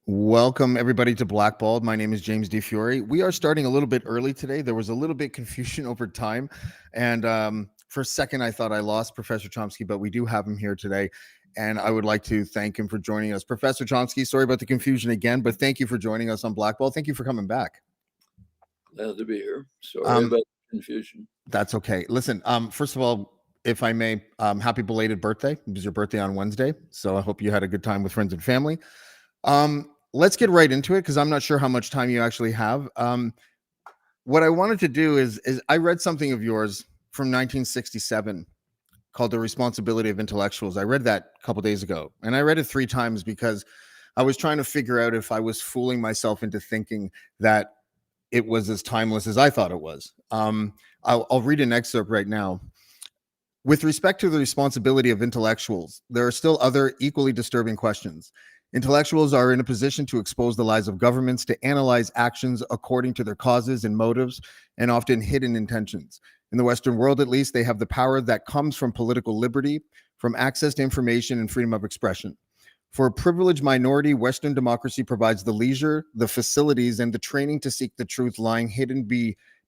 Welcome everybody to Blackballed. My name is James DiFiore. We are starting a little bit early today. There was a little bit confusion over time, and for a second I thought I lost Professor Chomsky, but we do have him here today, and I would like to thank him for joining us. Professor Chomsky, sorry about the confusion again, but thank you for joining us on Blackballed. Thank you for coming back. Glad to be here. Sorry about the confusion. That's okay. Listen, first of all, if I may, happy belated birthday. It was your birthday on Wednesday, so I hope you had a good time with friends and family. Let's get right into it because I'm not sure how much time you actually have. What I wanted to do is I read something of yours from 1967 called The Responsibility of Intellectuals. I read that a couple days ago, and I read it 3 times because I was trying to figure out if I was fooling myself into thinking that it was as timeless as I thought it was. I'll read an excerpt right now. With respect to the responsibility of intellectuals, there are still other equally disturbing questions. Intellectuals are in a position to expose the lies of governments, to analyze actions according to their causes and motives, and often hidden intentions. In the Western world, at least, they have the power that comes from political liberty, from access to information and freedom of expression. For a privileged minority, Western democracy provides the leisure, the facilities, and the training to seek the truth lying hidden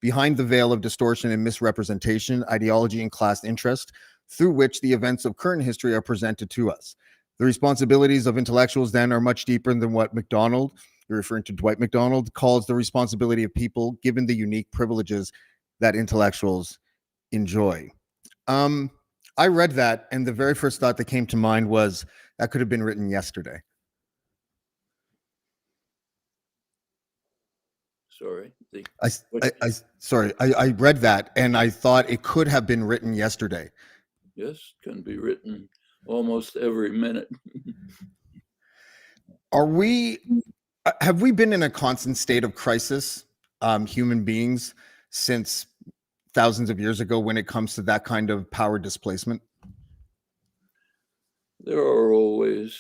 behind the veil of distortion and misrepresentation, ideology, and class interest, through which the events of current history are presented to us. The responsibilities of intellectuals then are much deeper than what MacDonald, you're referring to Dwight MacDonald, calls the responsibility of people given the unique privileges that intellectuals enjoy. I read that, and the very first thought that came to mind was that could have been written yesterday. Sorry. I read that, and I thought it could have been written yesterday. Yes, can be written almost every minute. Have we been in a constant state of crisis, human beings, since thousands of years ago when it comes to that kind of power displacement? There are always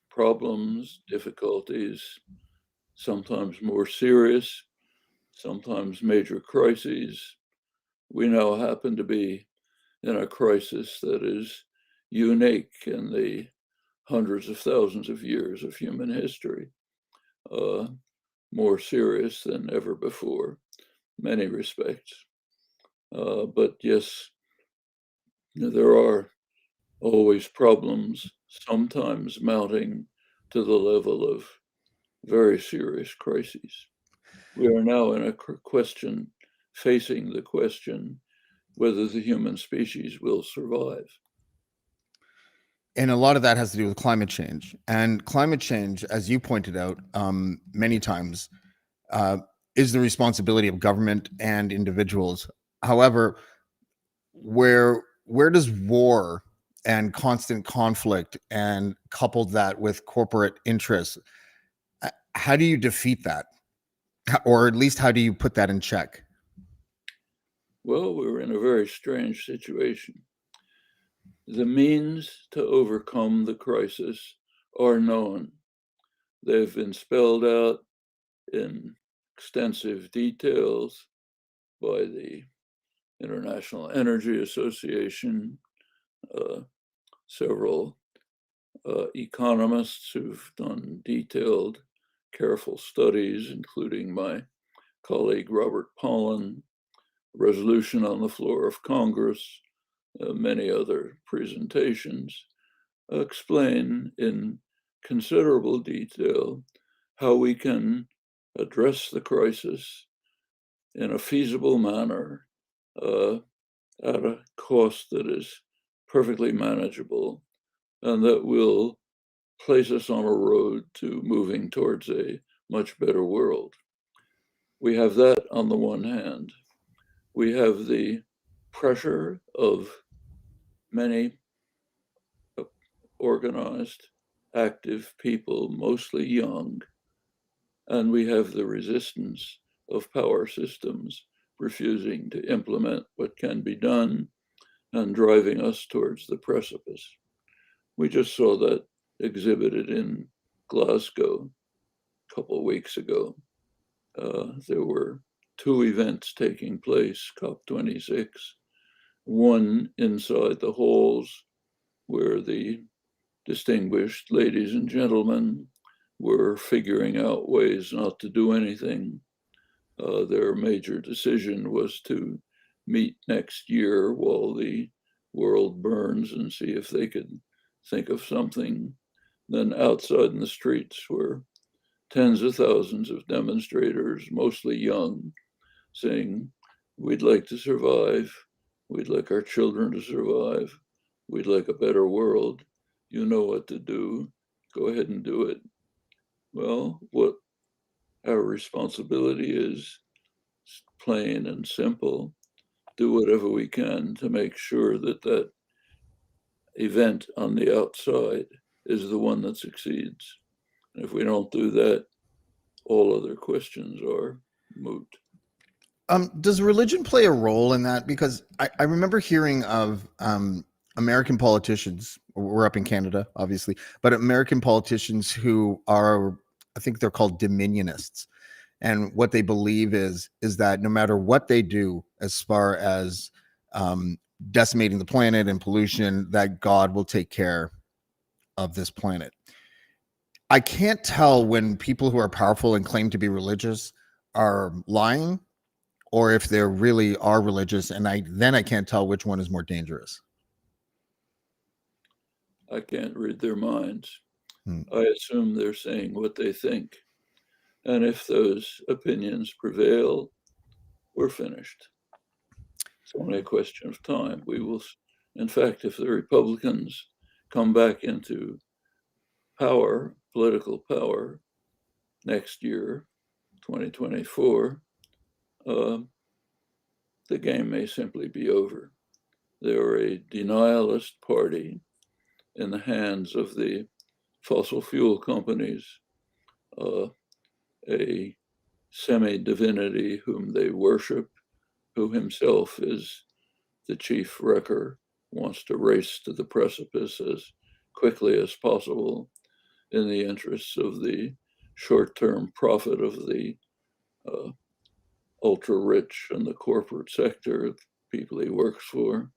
problems, difficulties, sometimes more serious, sometimes major crises. We now happen to be in a crisis that is unique in the hundreds of thousands of years of human history, more serious than ever before, many respects. But yes, there are always problems, sometimes mounting to the level of very serious crises. We are now in a question, facing the question whether the human species will survive. And a lot of that has to do with climate change. And climate change, as you pointed out many times, is the responsibility of government and individuals. However, where does war and constant conflict and coupled that with corporate interests, how do you defeat that? Or at least how do you put that in check? Well, we're in a very strange situation. The means to overcome the crisis are known. They've been spelled out in extensive details by the International Energy Association, several economists who've done detailed, careful studies, including my colleague Robert Pollin, resolution on the floor of Congress, many other presentations, explain in considerable detail how we can address the crisis in a feasible manner at a cost that is perfectly manageable and that will place us on a road to moving towards a much better world. We have that on the one hand. We have the pressure of many organized, active people, mostly young, and we have the resistance of power systems refusing to implement what can be done and driving us towards the precipice. We just saw that exhibited in Glasgow a couple of weeks ago. There were 2 events taking place, COP26, one inside the halls where the distinguished ladies and gentlemen were figuring out ways not to do anything. Their major decision was to meet next year while the world burns and see if they could think of something. Then outside in the streets were tens of thousands of demonstrators, mostly young, saying, "We'd like to survive. We'd like our children to survive. We'd like a better world. You know what to do. Go ahead and do it." Well, what our responsibility is plain and simple. Do whatever we can to make sure that that event on the outside is the one that succeeds. And if we don't do that, all other questions are moot. Does religion play a role in that? Because I remember hearing of American politicians. We're up in Canada, obviously, but American politicians who are, I think they're called dominionists. And what they believe is that no matter what they do, as far as decimating the planet and pollution, that God will take care of this planet. I can't tell when people who are powerful and claim to be religious are lying, or if they really are religious, and I can't tell which one is more dangerous. I can't read their minds. I assume they're saying what they think. And if those opinions prevail, we're finished. It's only a question of time. We will, in fact, if the Republicans come back into power, political power, next year, 2024, the game may simply be over. They're a denialist party in the hands of the fossil fuel companies, a semi-divinity whom they worship, who himself is the chief wrecker, wants to race to the precipice as quickly as possible in the interests of the short-term profit of the ultra-rich and the corporate sector, people he works for.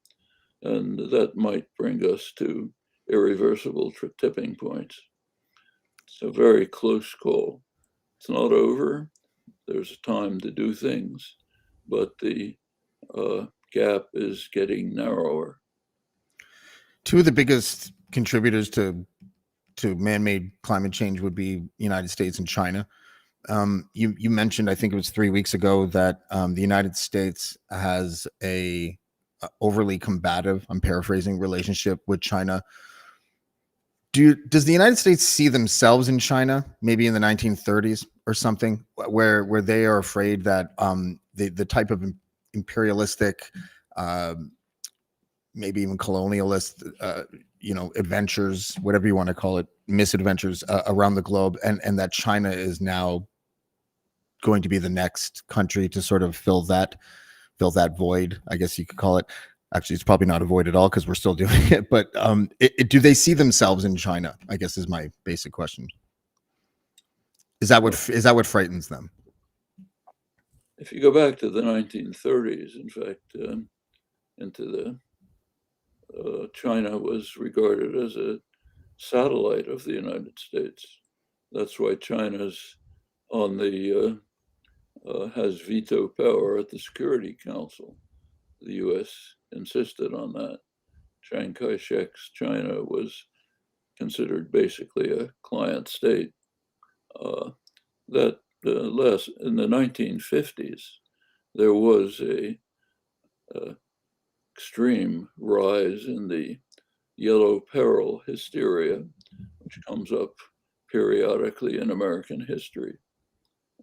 And that might bring us to irreversible tipping points. It's a very close call. It's not over. There's time to do things, but the gap is getting narrower. Two of the biggest contributors to man-made climate change would be United States and China. You mentioned, I think it was 3 weeks ago, that the United States has a overly combative, I'm paraphrasing, relationship with China. Does the United States see themselves in China, maybe in the 1930s or something, where they are afraid that the type of imperialistic, maybe even colonialist, adventures, whatever you want to call it, misadventures around the globe, and that China is now going to be the next country to sort of fill that void, I guess you could call it. Actually, it's probably not a void at all because we're still doing it. But do they see themselves in China, I guess, is my basic question. Is that what frightens them? If you go back to the 1930s, in fact, into the China was regarded as a satellite of the United States. That's why China's on the has veto power at the Security Council. The U.S. insisted on that. Chiang Kai-shek's China was considered basically a client state. That less in the 1950s, there was a extreme rise in the yellow peril hysteria, which comes up periodically in American history.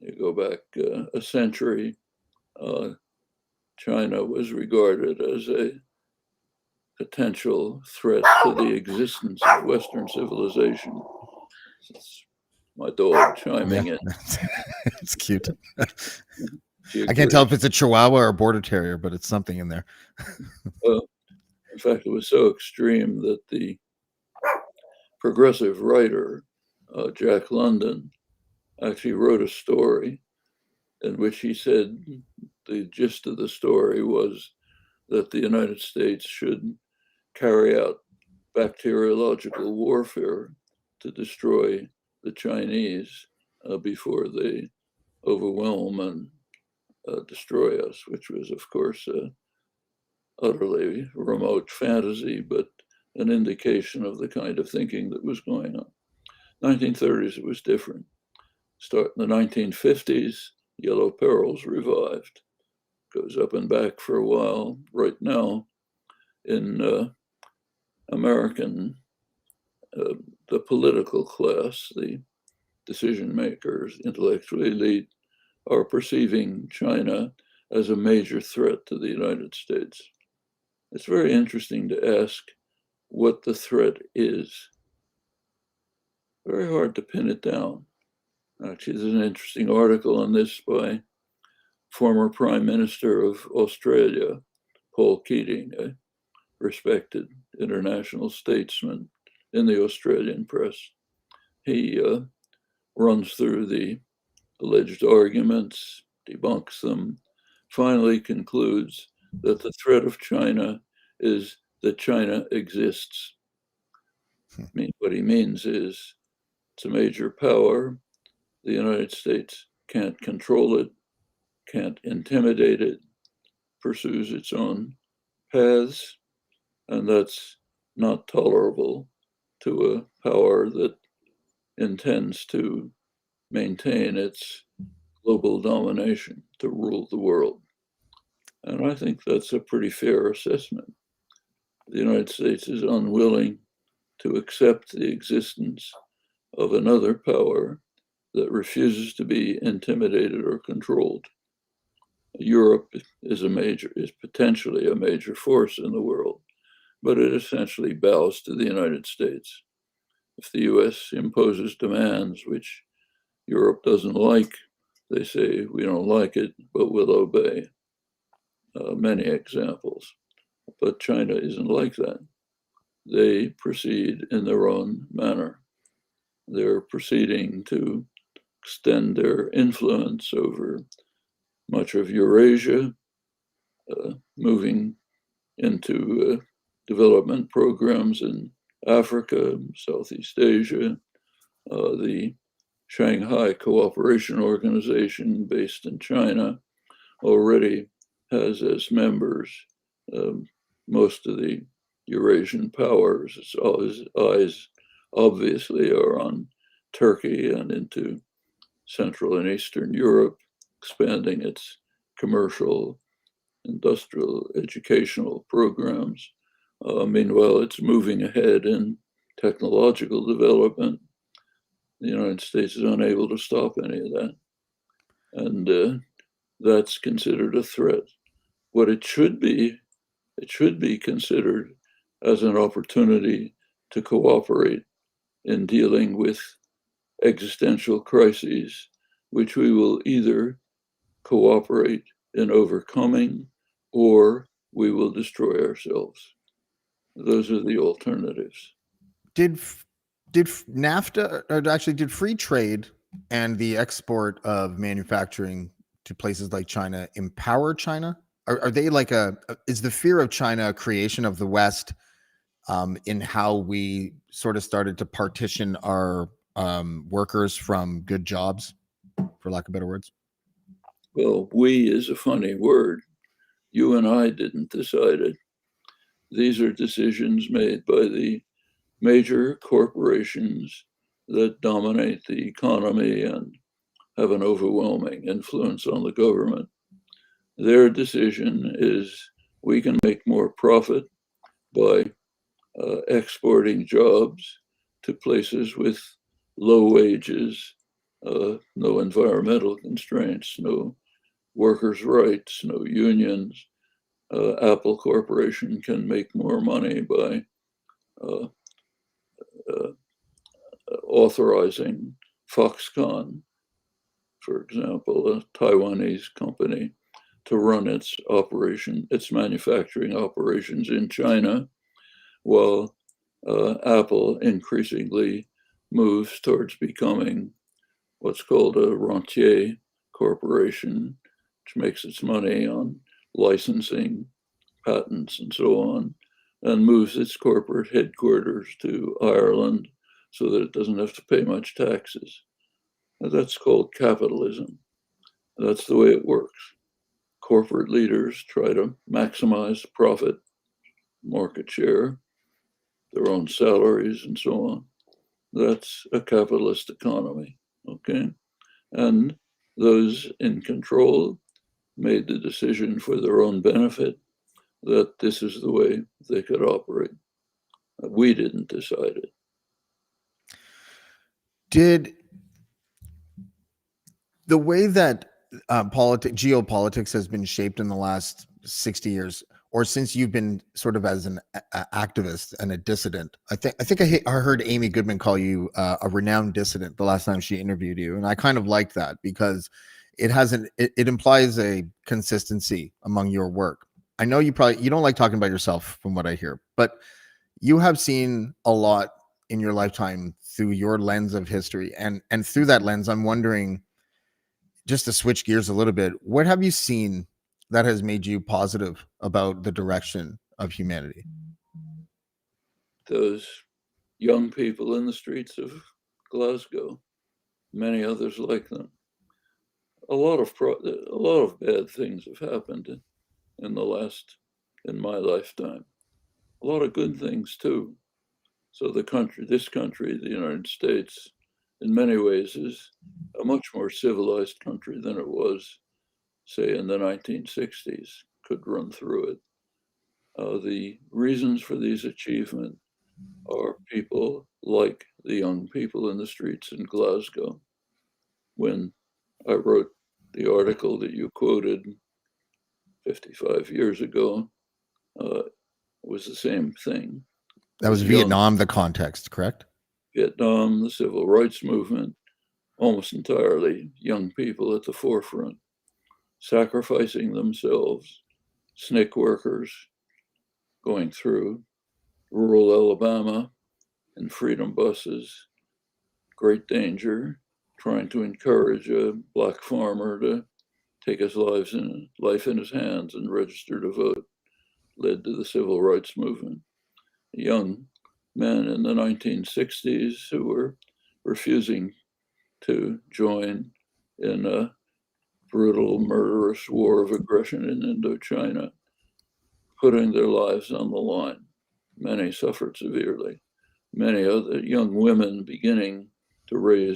You go back a century, China was regarded as a potential threat to the existence of Western civilization. It's my dog chiming in. It's cute. I can't tell if it's a Chihuahua or a Border Terrier, but it's something in there. In fact, it was so extreme that the progressive writer, Jack London, actually wrote a story in which he said the gist of the story was that the United States should carry out bacteriological warfare to destroy the Chinese before they overwhelm and destroy us, which was, of course, utterly remote fantasy, but an indication of the kind of thinking that was going on. 1930s, it was different. Start in the 1950s, yellow perils revived. Goes up and back for a while. Right now, in American, the political class, the decision makers, intellectual elite, are perceiving China as a major threat to the United States. It's very interesting to ask what the threat is. Very hard to pin it down. Actually, there's an interesting article on this by former Prime Minister of Australia, Paul Keating, a respected international statesman in the Australian press. He runs through the alleged arguments, debunks them, finally concludes that the threat of China is that China exists. I mean, what he means is it's a major power. The United States can't control it, can't intimidate it, pursues its own paths, and that's not tolerable to a power that intends to maintain its global domination, to rule the world. And I think that's a pretty fair assessment. The United States is unwilling to accept the existence of another power that refuses to be intimidated or controlled. Europe is potentially a major force in the world, but it essentially bows to the United States. If the US imposes demands which Europe doesn't like, they say, we don't like it, but we'll obey. Many examples. But China isn't like that. They proceed in their own manner. They're proceeding to extend their influence over much of Eurasia, moving into development programs in Africa, Southeast Asia. The Shanghai Cooperation Organization, based in China, already has as members most of the Eurasian powers. Its eyes obviously are on Turkey and into Central and Eastern Europe, expanding its commercial, industrial, educational programs. Meanwhile, it's moving ahead in technological development. The United States is unable to stop any of that. And that's considered a threat. What it should be considered as an opportunity to cooperate in dealing with existential crises, which we will either cooperate in overcoming or we will destroy ourselves. Those are the alternatives. Did NAFTA, or actually did free trade and the export of manufacturing to places like China empower China? Are they like is the fear of China a creation of the West in how we sort of started to partition our workers from good jobs, for lack of better words? Well, we is a funny word. You and I didn't decide it. These are decisions made by the major corporations that dominate the economy and have an overwhelming influence on the government. Their decision is we can make more profit by exporting jobs to places with low wages, no environmental constraints, no workers' rights, no unions. Apple Corporation can make more money by authorizing Foxconn, for example, a Taiwanese company, to run its manufacturing operations in China, while Apple increasingly moves towards becoming what's called a rentier corporation, which makes its money on licensing, patents, and so on, and moves its corporate headquarters to Ireland, so that it doesn't have to pay much taxes. Now, that's called capitalism. That's the way it works. Corporate leaders try to maximize profit, market share, their own salaries, and so on. That's a capitalist economy, okay? And those in control made the decision for their own benefit that this is the way they could operate. We didn't decide it. Did the way that geopolitics has been shaped in the last 60 years, or since you've been sort of as an activist and a dissident, I heard Amy Goodman call you a renowned dissident the last time she interviewed you, and I kind of liked that because it implies a consistency among your work. I know you don't like talking about yourself from what I hear, but you have seen a lot in your lifetime through your lens of history, and through that lens, I'm wondering, just to switch gears a little bit, what have you seen that has made you positive about the direction of humanity? Those young people in the streets of Glasgow, many others like them. A lot of bad things have happened in my lifetime. A lot of good things too. So this country, the United States, in many ways is a much more civilized country than it was, say, in the 1960s, could run through it. The reasons for these achievements are people like the young people in the streets in Glasgow. When I wrote the article that you quoted 55 years ago, it was the same thing. That was Vietnam, the context, correct? Vietnam, the civil rights movement, almost entirely young people at the forefront, sacrificing themselves, SNCC workers going through rural Alabama in freedom buses, great danger, trying to encourage a black farmer to take his life in his hands and register to vote, led to the civil rights movement. Young men in the 1960s who were refusing to join in a brutal, murderous war of aggression in Indochina, putting their lives on the line. Many suffered severely. Many other young women beginning to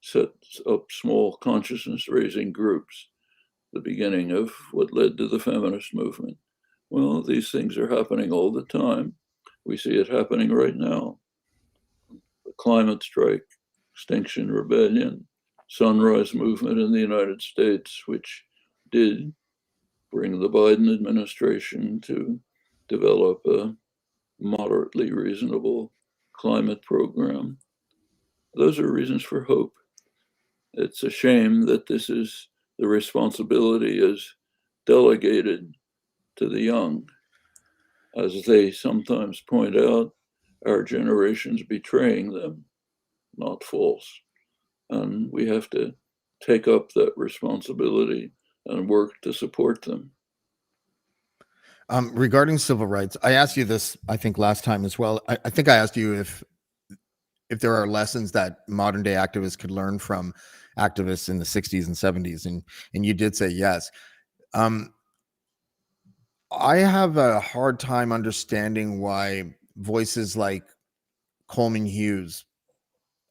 set up small consciousness-raising groups, the beginning of what led to the feminist movement. Well, these things are happening all the time. We see it happening right now. The climate strike, Extinction Rebellion, Sunrise Movement in the United States, which did bring the Biden administration to develop a moderately reasonable climate program. Those are reasons for hope. It's a shame that the responsibility is delegated to the young. As they sometimes point out, our generation's betraying them, not false. And we have to take up that responsibility and work to support them. Regarding civil rights, I asked you this, I think, last time as well. I think I asked you if there are lessons that modern day activists could learn from activists in the 60s and 70s, and you did say yes. I have a hard time understanding why voices like Coleman Hughes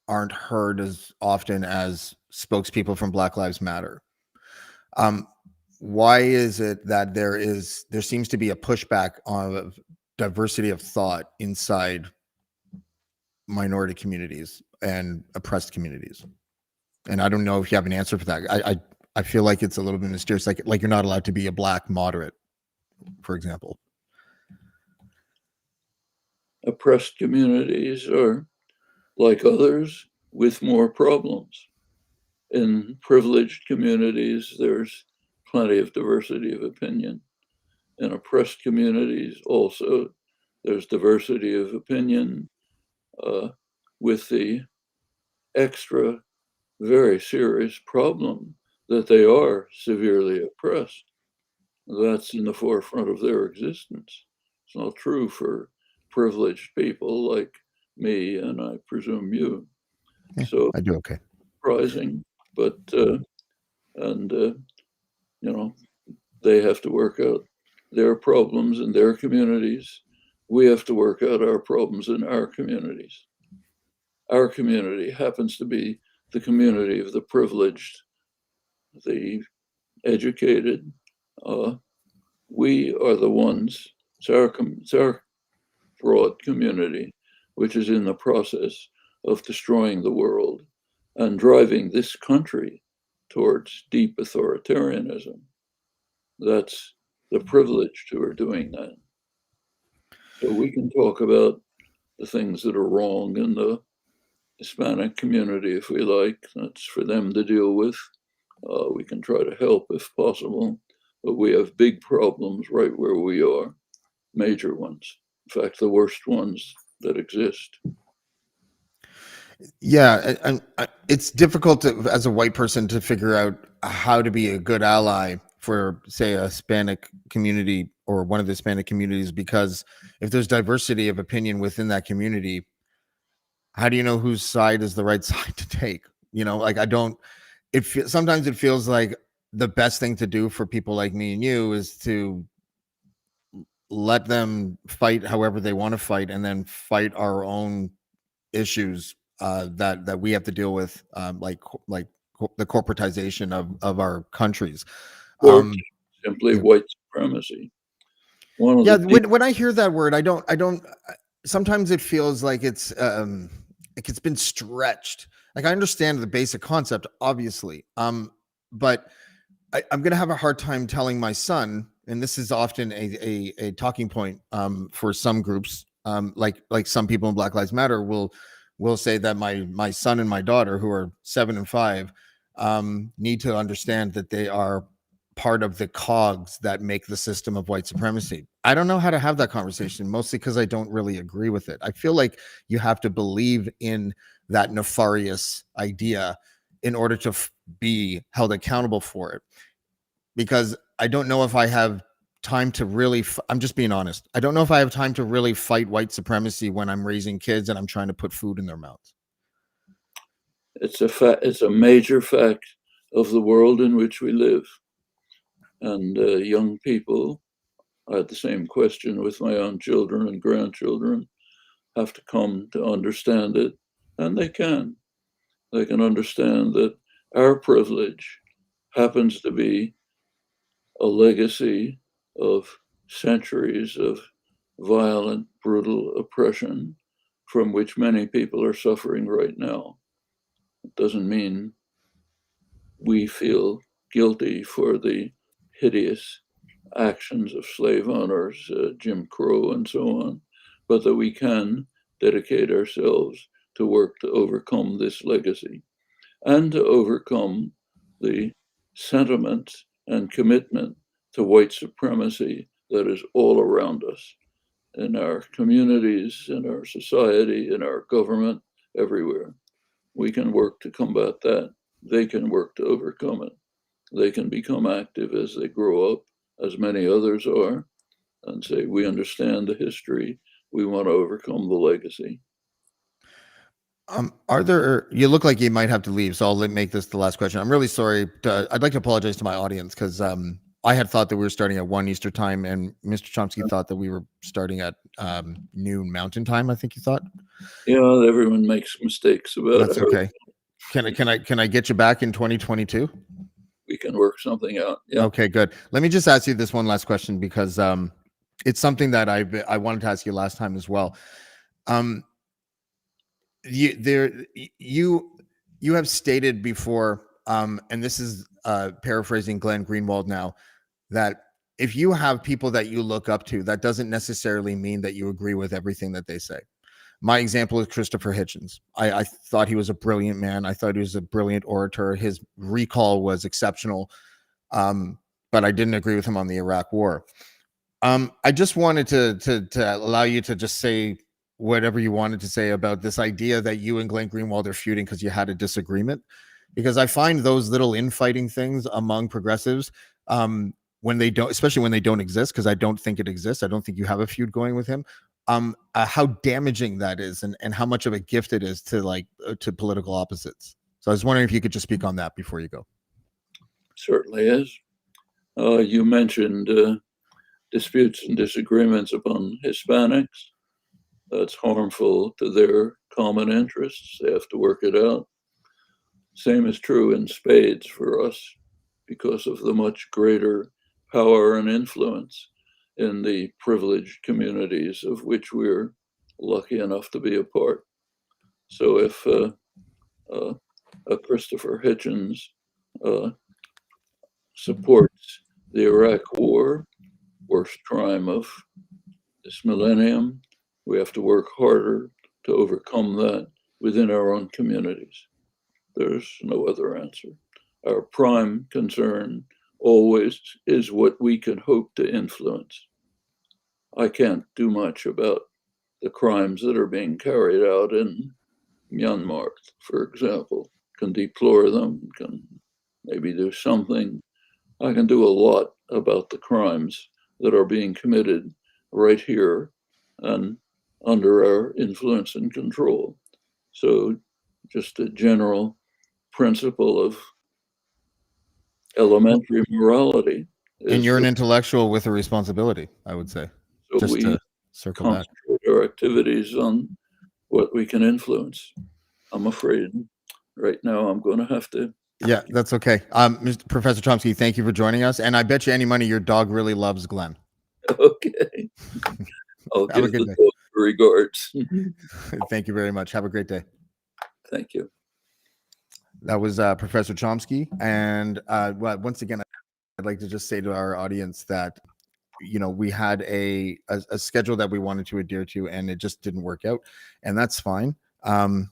aren't heard as often as spokespeople from Black Lives Matter. Why is it that there seems to be a pushback on diversity of thought inside minority communities and oppressed communities? And I don't know if you have an answer for that. I feel like it's a little bit mysterious, like you're not allowed to be a Black moderate, for example. Oppressed communities are like others with more problems. In privileged communities, there's plenty of diversity of opinion. In oppressed communities, also, there's diversity of opinion with the extra, very serious problem that they are severely oppressed. That's in the forefront of their existence. It's not true for privileged people like me, and I presume you. Yeah, So I do okay. surprising, but and you know, they have to work out their problems in their communities. We have to work out our problems in our communities. Our community happens to be the community of the privileged, the educated. We are the ones, it's our broad community, which is in the process of destroying the world and driving this country towards deep authoritarianism. That's the privileged who are doing that. So we can talk about the things that are wrong in the Hispanic community if we like. That's for them to deal with. We can try to help if possible, but we have big problems right where we are, major ones. In fact, the worst ones that exist. Yeah, it's difficult as a white person to figure out how to be a good ally for, say, a Hispanic community or one of the Hispanic communities, because if there's diversity of opinion within that community, how do you know whose side is the right side to take? Like I don't. Sometimes it feels like the best thing to do for people like me and you is to let them fight however they want to fight, and then fight our own issues that we have to deal with, like the corporatization of our countries. Or simply Yeah, white supremacy. One of yeah. the deep, When I hear that word, I don't. Sometimes it feels like it's been stretched. Like I understand the basic concept, obviously, but I'm going to have a hard time telling my son, and this is often a talking point for some groups, like some people in Black Lives Matter will say that my son and my daughter, who are 7 and 5, need to understand that they are part of the cogs that make the system of white supremacy. I don't know how to have that conversation, mostly because I don't really agree with it. I feel like you have to believe in that nefarious idea in order to be held accountable for it, because I don't know if I have time to really I'm just being honest. I don't know if I have time to really fight white supremacy when I'm raising kids and I'm trying to put food in their mouths. it's a major fact of the world in which we live. And young people, I had the same question with my own children and grandchildren, have to come to understand it, and they can. They can understand that our privilege happens to be a legacy of centuries of violent, brutal oppression from which many people are suffering right now. It doesn't mean we feel guilty for the hideous actions of slave owners, Jim Crow, and so on, but that we can dedicate ourselves to work to overcome this legacy and to overcome the sentiment and commitment to white supremacy that is all around us in our communities, in our society, in our government, everywhere. We can work to combat that. They can work to overcome it. They can become active as they grow up, as many others are, and say, we understand the history. We want to overcome the legacy. You look like you might have to leave, so I'll make this the last question. I'm really sorry. I'd like to apologize to my audience because I had thought that we were starting at 1 Eastern time, and Mr. Chomsky thought that we were starting at noon Mountain time. I think you thought. Yeah, everyone makes mistakes about That's it. okay. Can I get you back in 2022? We can work something out. Yeah. Okay, good. Let me just ask you this one last question, because it's something that I wanted to ask you last time as well. You have stated before, and this is paraphrasing Glenn Greenwald now, that if you have people that you look up to, that doesn't necessarily mean that you agree with everything that they say. My example is Christopher Hitchens. I thought he was a brilliant man. I thought he was a brilliant orator. His recall was exceptional, but I didn't agree with him on the Iraq War. I just wanted to allow you to just say whatever you wanted to say about this idea that you and Glenn Greenwald are feuding because you had a disagreement. Because I find those little infighting things among progressives, when they don't, especially when they don't exist, because I don't think it exists. I don't think you have a feud going with him. how damaging that is, and how much of a gift it is to to political opposites. So I was wondering if you could just speak on that before you go. Certainly is. You mentioned disputes and disagreements among Hispanics. That's harmful to their common interests. They have to work it out. Same is true in spades for us because of the much greater power and influence in the privileged communities of which we're lucky enough to be a part. So if Christopher Hitchens supports the Iraq War, worst crime of this millennium, we have to work harder to overcome that within our own communities. There's no other answer. Our prime concern always is what we can hope to influence. I can't do much about the crimes that are being carried out in Myanmar, for example. Can deplore them, can maybe do something. I can do a lot about the crimes that are being committed right here and under our influence and control. So just a general principle of elementary morality. And you're an intellectual with a responsibility, I would say. So just we to circle back. concentrate our activities on what we can influence. I'm afraid right now I'm going to have to. Yeah, that's okay. Mr. Professor Chomsky, thank you for joining us. And I bet you any money your dog really loves Glenn. Okay. I'll give the dog regards. Thank you very much. Have a great day. Thank you. That was Professor Chomsky. And once again, I'd like to just say to our audience that, we had a schedule that we wanted to adhere to, and it just didn't work out. And that's fine. Mr.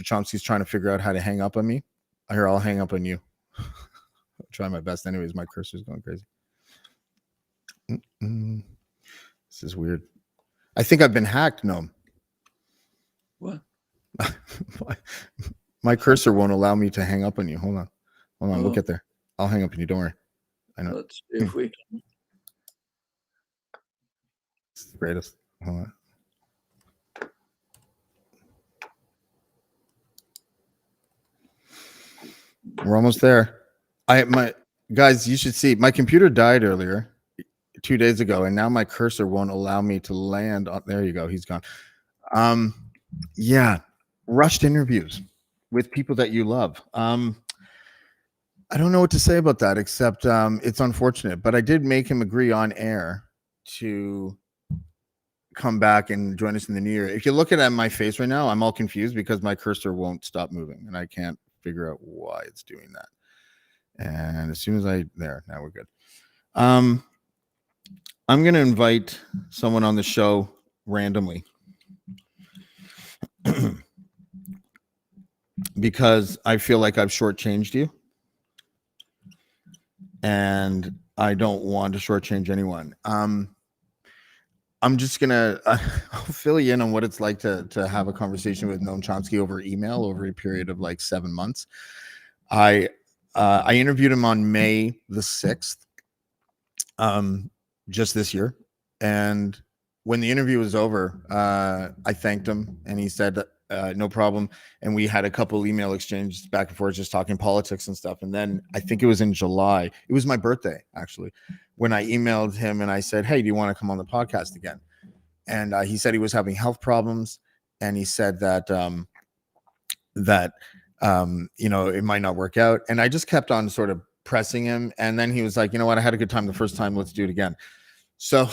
Chomsky's trying to figure out how to hang up on me. Here, I'll hang up on you. I'll try my best. Anyways, my cursor's going crazy. This is weird. I think I've been hacked, Noam. What? My cursor won't allow me to hang up on you. Hold on. We'll get there. I'll hang up on you. Don't worry. I know. Let's see if we can. It's the greatest. Hold on. We're almost there. My guys, you should see my computer died earlier 2 days ago, and now my cursor won't allow me to land on. There you go. He's gone. Yeah, rushed interviews with people that you love. I don't know what to say about that, except it's unfortunate. But I did make him agree on air to come back and join us in the new year. If you look at my face right now, I'm all confused because my cursor won't stop moving, and I can't figure out why it's doing that. And as soon as now we're good. I'm going to invite someone on the show randomly because I feel like I've shortchanged you, and I don't want to shortchange anyone. I'm just gonna I'll fill you in on what it's like to have a conversation with Noam Chomsky over email over a period of like 7 months. I interviewed him on May the 6th, just this year, and when the interview was over, I thanked him, and he said no problem, and we had a couple email exchanges back and forth, just talking politics and stuff. And then I think it was in July, it was my birthday actually, when I emailed him and I said, hey, do you want to come on the podcast again? And he said he was having health problems, and he said that it might not work out. And I just kept on sort of pressing him, and then he was like, you know what, I had a good time the first time, let's do it again. So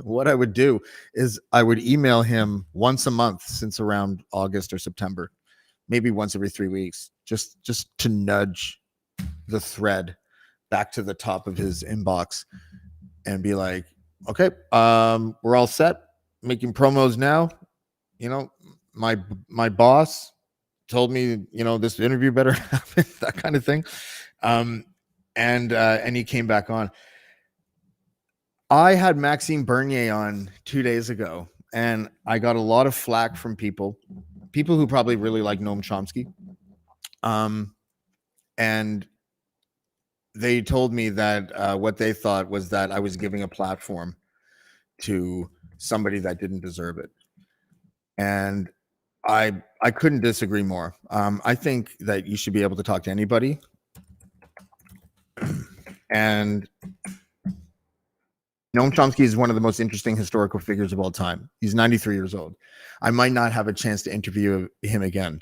what I would do is I would email him once a month since around August or September, maybe once every 3 weeks, just to nudge the thread back to the top of his inbox and be like, okay, we're all set, making promos now. My boss told me, this interview better happen, that kind of thing. And he came back on. I had Maxime Bernier on 2 days ago, and I got a lot of flack from people who probably really like Noam Chomsky. And they told me that what they thought was that I was giving a platform to somebody that didn't deserve it. And I couldn't disagree more. I think that you should be able to talk to anybody. And Noam Chomsky is one of the most interesting historical figures of all time. He's 93 years old. I might not have a chance to interview him again.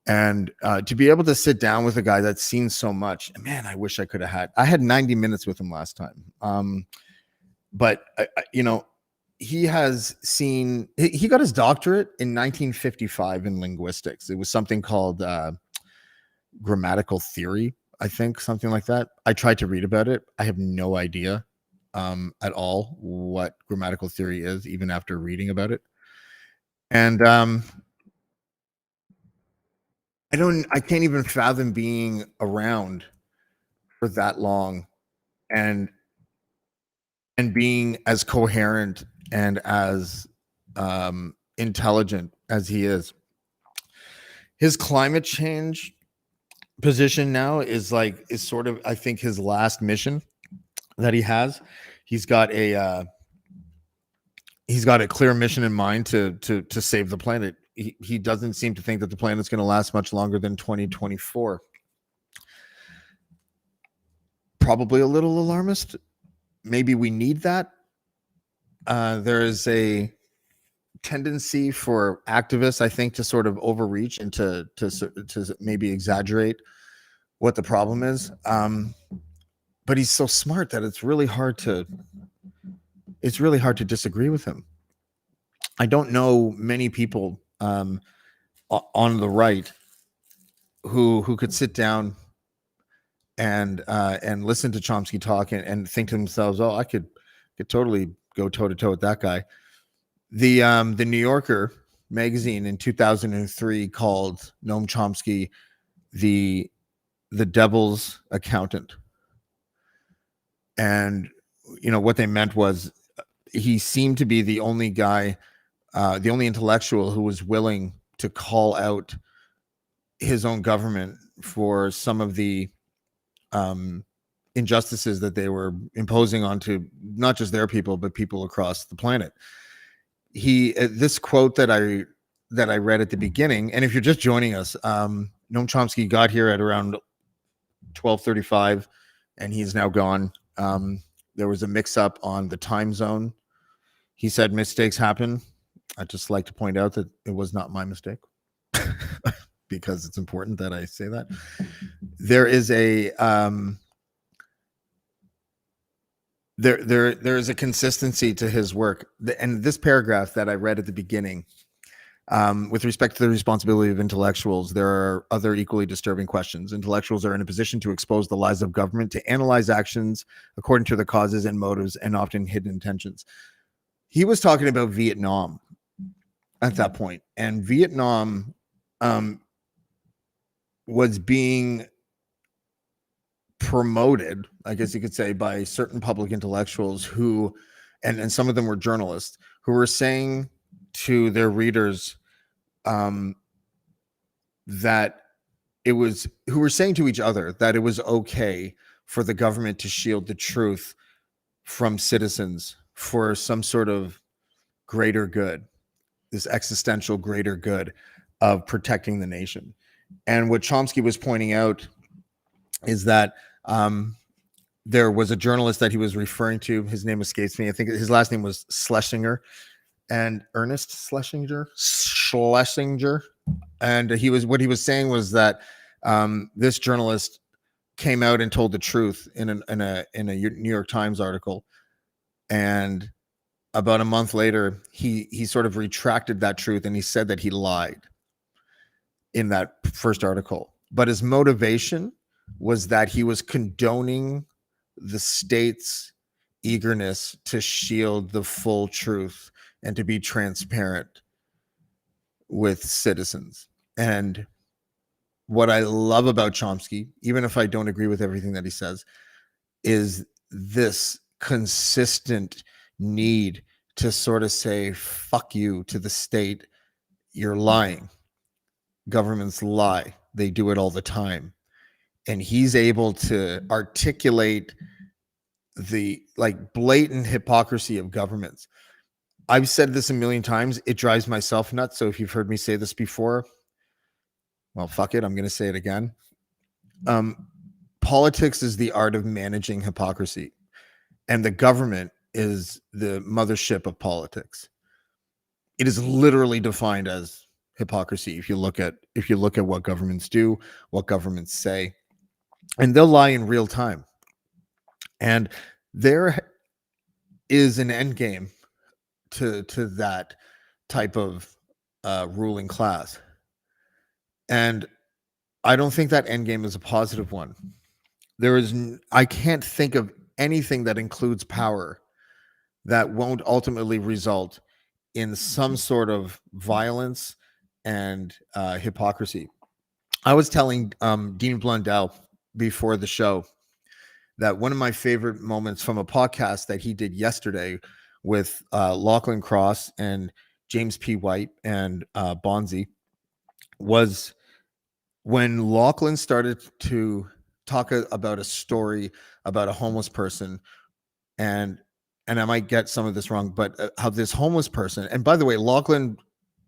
And to be able to sit down with a guy that's seen so much, man, I wish I could have had. I had 90 minutes with him last time. But, he has seen, he got his doctorate in 1955 in linguistics. It was something called grammatical theory, I think, something like that. I tried to read about it. I have no idea at all what grammatical theory is, even after reading about it. And I can't even fathom being around for that long and being as coherent and as intelligent as he is. His climate change position now is sort of, I think, his last mission that he has. He's got a clear mission in mind to save the planet. He doesn't seem to think that the planet's going to last much longer than 2024. Probably a little alarmist. Maybe we need that. There is a tendency for activists, I think, to sort of overreach and to maybe exaggerate what the problem is. But he's so smart that it's really hard to disagree with him. I don't know many people on the right who could sit down and listen to Chomsky talk and think to themselves, "Oh, I could totally go toe to toe with that guy." The New Yorker magazine in 2003 called Noam Chomsky the devil's accountant, and what they meant was he seemed to be the only guy, the only intellectual who was willing to call out his own government for some of the injustices that they were imposing onto not just their people, but people across the planet. This quote that I read at the beginning, and if you're just joining us, Noam Chomsky got here at around 12:35, and he's now gone. There was a mix-up on the time zone. He said mistakes happen. I'd just like to point out that it was not my mistake, because it's important that I say that. There is a there is a consistency to his work, and this paragraph that I read at the beginning, with respect to the responsibility of intellectuals, there are other equally disturbing questions. Intellectuals are in a position to expose the lies of government, to analyze actions according to the causes and motives, and often hidden intentions. He was talking about Vietnam at that point, and Vietnam was being promoted, I guess you could say, by certain public intellectuals who, and some of them were journalists, who were saying to their readers that who were saying to each other that it was okay for the government to shield the truth from citizens for some sort of greater good, this existential greater good of protecting the nation. And what Chomsky was pointing out is that there was a journalist that he was referring to. His name escapes me. I think his last name was Schlesinger, and Ernest Schlesinger. And what he was saying was that this journalist came out and told the truth in a New York Times article, and about a month later, he sort of retracted that truth, and he said that he lied in that first article. But his motivation was that he was condoning the state's eagerness to shield the full truth and to be transparent with citizens. And what I love about Chomsky, even if I don't agree with everything that he says, is this consistent need to sort of say, fuck you to the state. You're lying. Governments lie. They do it all the time. And he's able to articulate the blatant hypocrisy of governments. I've said this a million times. It drives myself nuts. So if you've heard me say this before, well, fuck it. I'm going to say it again. Politics is the art of managing hypocrisy, and the government is the mothership of politics. It is literally defined as hypocrisy if you look at what governments do, what governments say, and they'll lie in real time. And there is an end game to that type of ruling class. And I don't think that end game is a positive one. I can't think of anything that includes power that won't ultimately result in some sort of violence and hypocrisy. I was telling Dean Blundell before the show that one of my favorite moments from a podcast that he did yesterday with Lachlan Cross and James P. White and Bonzi was when Lachlan started to talk about a story about a homeless person, and I might get some of this wrong, but how this homeless person, and by the way, Lachlan,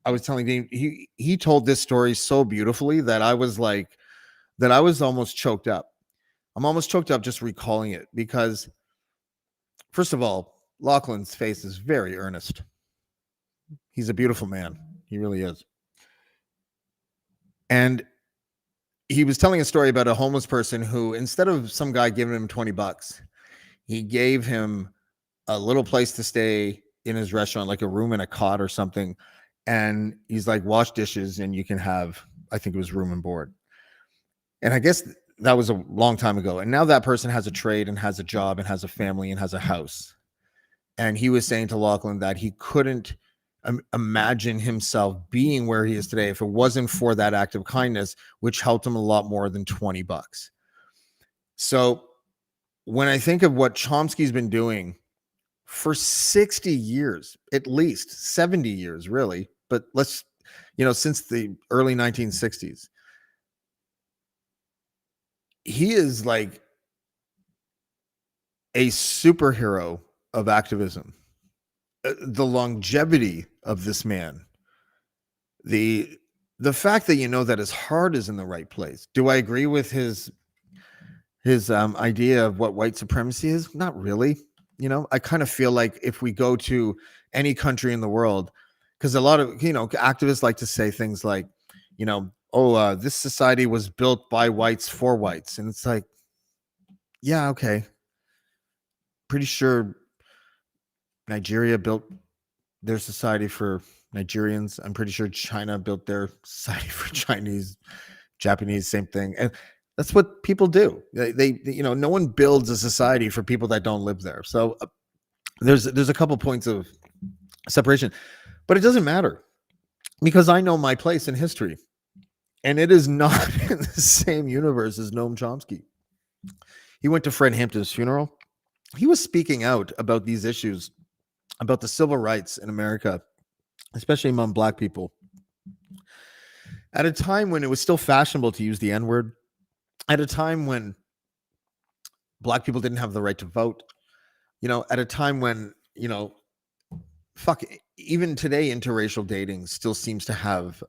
I was telling Dean, he told this story so beautifully that I was almost choked up. I'm almost choked up just recalling it because, first of all, Lachlan's face is very earnest. He's a beautiful man. He really is. And he was telling a story about a homeless person who, instead of some guy giving him $20, he gave him a little place to stay in his restaurant, like a room and a cot or something. And he's like, wash dishes and you can have, I think it was room and board. And I guess that was a long time ago. And now that person has a trade and has a job and has a family and has a house. And he was saying to Lachlan that he couldn't imagine himself being where he is today if it wasn't for that act of kindness, which helped him a lot more than $20. So when I think of what Chomsky's been doing for 60 years, at least 70 years, really, but since the early 1960s, he is like a superhero of activism. The longevity of this man, the fact that that his heart is in the right place. Do I agree with his idea of what white supremacy is? Not really. I kind of feel like if we go to any country in the world, because a lot of activists like to say things like, this society was built by whites for whites, and it's like, yeah, okay, pretty sure Nigeria built their society for Nigerians. I'm pretty sure China built their society for Chinese, Japanese, same thing. And that's what people do. They no one builds a society for people that don't live there. So there's a couple points of separation, but it doesn't matter because I know my place in history, and it is not in the same universe as Noam Chomsky. He went to Fred Hampton's funeral. He was speaking out about these issues, about the civil rights in America, especially among Black people, at a time when it was still fashionable to use the N-word, at a time when Black people didn't have the right to vote, at a time when, even today, interracial dating still seems to have,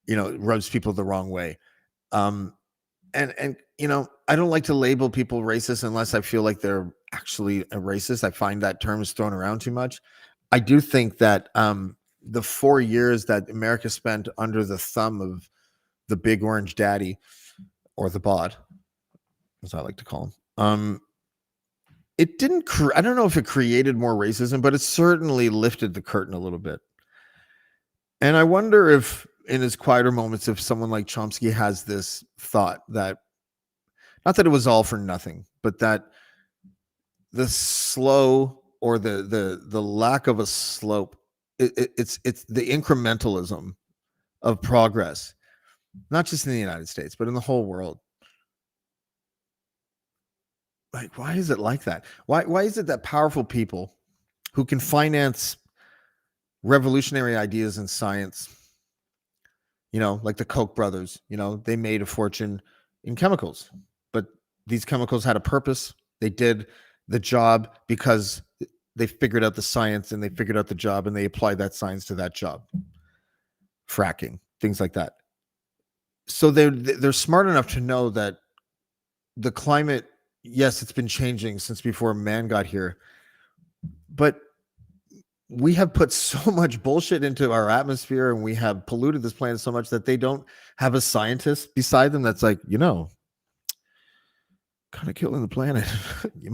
rubs people the wrong way. And I don't like to label people racist unless I feel like they're actually a racist. I find that term is thrown around too much. I do think that the 4 years that America spent under the thumb of the big orange daddy, or the bod, as I like to call him, it didn't. I don't know if it created more racism, but it certainly lifted the curtain a little bit. And I wonder if, in his quieter moments, if someone like Chomsky has this thought that, not that it was all for nothing, but that the slow, or the lack of a slope, it's the incrementalism of progress, not just in the United States, but in the whole world. Like, why is it like that? Why is it that powerful people who can finance revolutionary ideas in science, like the Koch brothers, they made a fortune in chemicals, but these chemicals had a purpose. They did the job because they figured out the science and they figured out the job and they applied that science to that job. Fracking, things like that. So they're smart enough to know that the climate, yes, it's been changing since before man got here, but we have put so much bullshit into our atmosphere and we have polluted this planet so much that they don't have a scientist beside them that's like, kind of killing the planet. you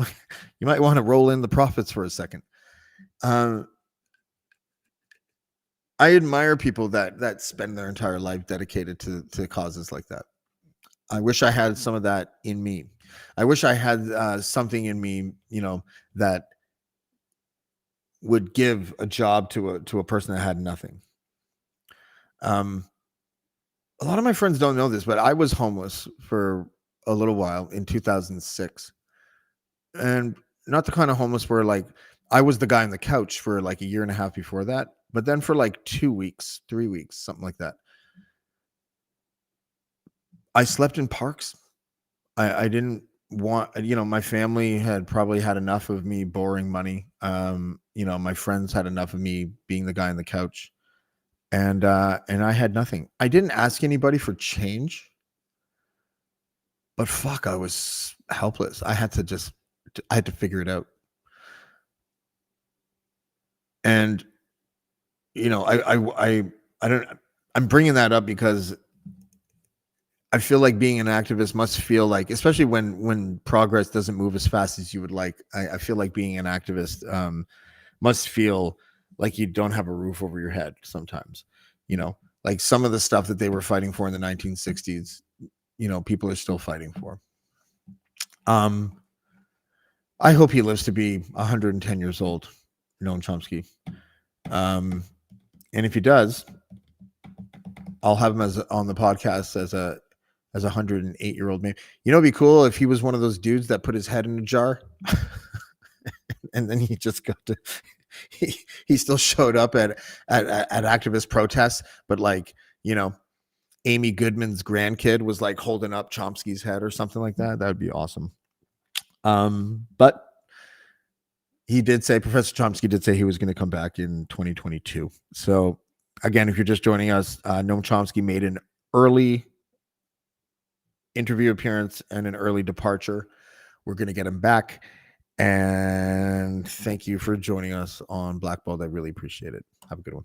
might want to roll in the profits for a second. I admire people that spend their entire life dedicated to causes like that. I wish I had some of that in me. I wish I had something in me, that would give a job to a person that had nothing. A lot of my friends don't know this, but I was homeless for a little while in 2006, and not the kind of homeless where like I was the guy on the couch for like a year and a half before that, but then for like 2 weeks, 3 weeks, something like that, I slept in parks. I didn't want, my family had probably had enough of me borrowing money. My friends had enough of me being the guy on the couch, and I had nothing. I didn't ask anybody for change, but fuck, I was helpless. I had to figure it out. And I'm bringing that up because I feel like being an activist must feel like, especially when progress doesn't move as fast as you would like, I feel like being an activist must feel like you don't have a roof over your head sometimes. Like some of the stuff that they were fighting for in the 1960s, people are still fighting for. I hope he lives to be 110 years old, Noam Chomsky. And if he does, I'll have him on the podcast as a 108-year-old man. It'd be cool if he was one of those dudes that put his head in a jar and then he just got to he still showed up at activist protests, but like, Amy Goodman's grandkid was like holding up Chomsky's head or something like that. That would be awesome. But Professor Chomsky did say he was going to come back in 2022. So again, if you're just joining us, Noam Chomsky made an early interview appearance and an early departure. We're going to get him back. And thank you for joining us on Blackballed. I really appreciate it. Have a good one.